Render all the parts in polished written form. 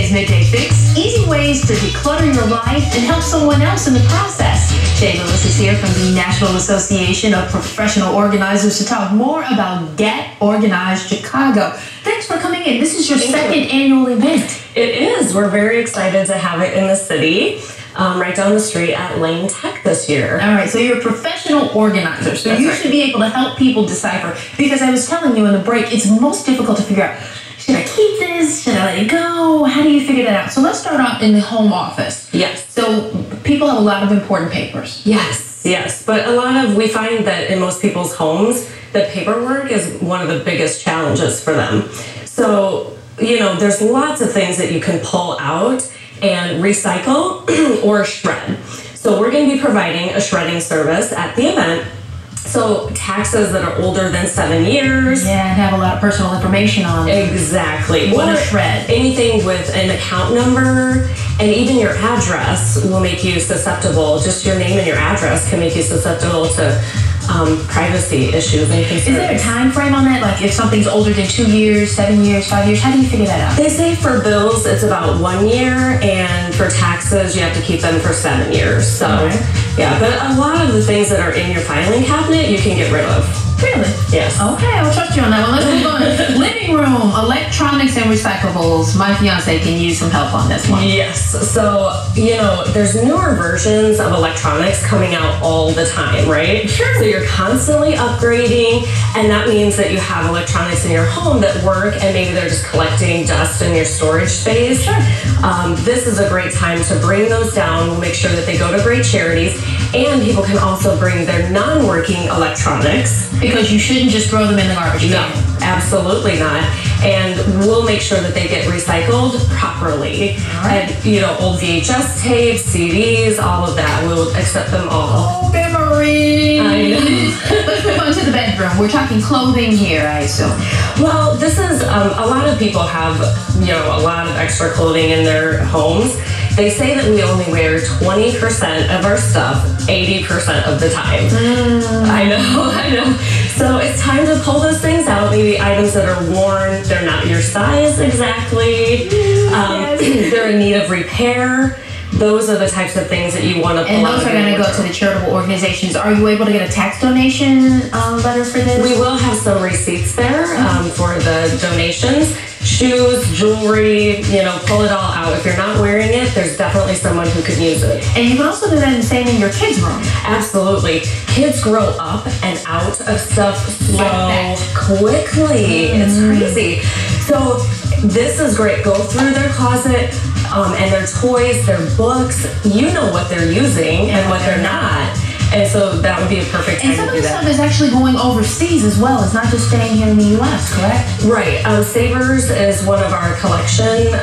is Midday Fix. Easy ways to declutter your life and help someone else in the process. Schae Lewis is here from the National Association of Professional Organizers to talk more about Get Organized Chicago. Thanks for coming in. This is your second annual event. It is. We're very excited to have it in the city. Right down the street at Lane Tech this year. All right, so you're a professional organizer, so That's you right. should be able to help people decipher. Because I was telling you in the break, it's most difficult to figure out, should I keep this? Should I let it go? How do you figure that out? So let's start off in the home office. Yes. So people have a lot of important papers. Yes. But we find that in most people's homes, the paperwork is one of the biggest challenges for them. So, there's lots of things that you can pull out and recycle or shred. So we're going to be providing a shredding service at the event. So taxes that are older than 7 years. Yeah, and have a lot of personal information on it. Exactly. What a shred. Anything with an account number and even your address will make you susceptible. Just your name and your address can make you susceptible to privacy issues and concerns. Is there a time frame on that? Like if something's older than 2 years, 7 years, 5 years, how do you figure that out? They say for bills it's about 1 year, and for taxes you have to keep them for 7 years. So, yeah, but a lot of the things that are in your filing cabinet you can get rid of. Really? Yes. Okay, I'll trust you on that one. Let's move on. Living room, electronics and recyclables. My fiance can use some help on this one. Yes. So, there's newer versions of electronics coming out all the time, right? Sure. So you're constantly upgrading, and that means that you have electronics in your home that work, and maybe they're just collecting dust in your storage space. Sure. This is a great time to bring those down. We'll make sure that they go to great charities, and people can also bring their non-working electronics. Because you shouldn't just throw them in the garbage can. No, absolutely not. And we'll make sure that they get recycled properly. Right. And, old VHS tapes, CDs, all of that. We'll accept them all. Oh, memories. I know. Let's move on to the bedroom. We're talking clothing here, I assume. Well, this is, a lot of people have, a lot of extra clothing in their homes. They say that we only wear 20% of our stuff 80% of the time. I know. So it's time to pull those things out. Maybe items that are worn, they're not your size exactly. They're in need of repair. Those are the types of things that you want to pull out. And those are going to go to the charitable organizations. Are you able to get a tax donation letter for this? We will have some receipts there for the donations. Shoes, jewelry, pull it all out. If you're not wearing it, there's definitely someone who could use it. And you can also do that the same in your kids' room. Absolutely. Kids grow up and out of stuff so quickly. It's crazy. So this is great. Go through their closet and their toys, their books. You know what they're using and what they're not. And so that would be a perfect time to do that. And some of the stuff is actually going overseas as well. It's not just staying here in the U.S., correct? Right. Savers is one of our collection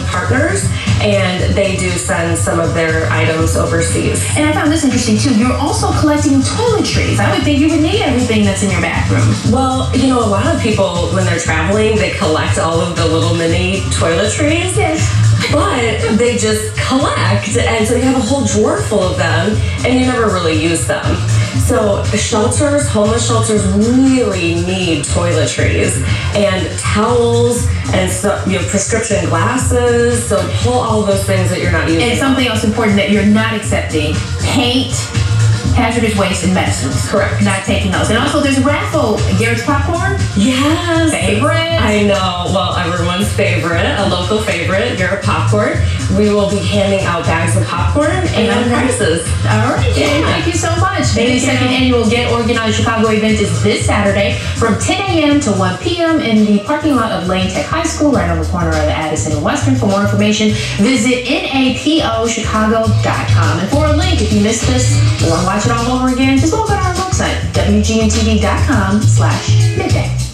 partners, and they do send some of their items overseas. And I found this interesting, too. You're also collecting toiletries. I would think you would need everything that's in your bathroom. Well, a lot of people, when they're traveling, they collect all of the little mini toiletries. Yes. But they just collect, and so you have a whole drawer full of them, and you never really use them. So shelters, homeless shelters really need toiletries and towels and prescription glasses. So pull all those things that you're not using. And something else important that you're not accepting: paint, hazardous waste, and medicines. Correct. Not taking those. And also there's a raffle. Garrett's Popcorn. Yes. Favorite. I know. Well, everyone's favorite, a local favorite, Garrett Popcorn. We will be handing out bags of popcorn and prizes. All right, Jane. Thank you so much. The second annual Get Organized Chicago event is this Saturday from 10 a.m. to 1 p.m. in the parking lot of Lane Tech High School, right on the corner of Addison and Western. For more information, visit NAPO-Chicago.com. And for a link, if you missed this or want to watch it all over again, just log on to our website, WGNTV.com/midday.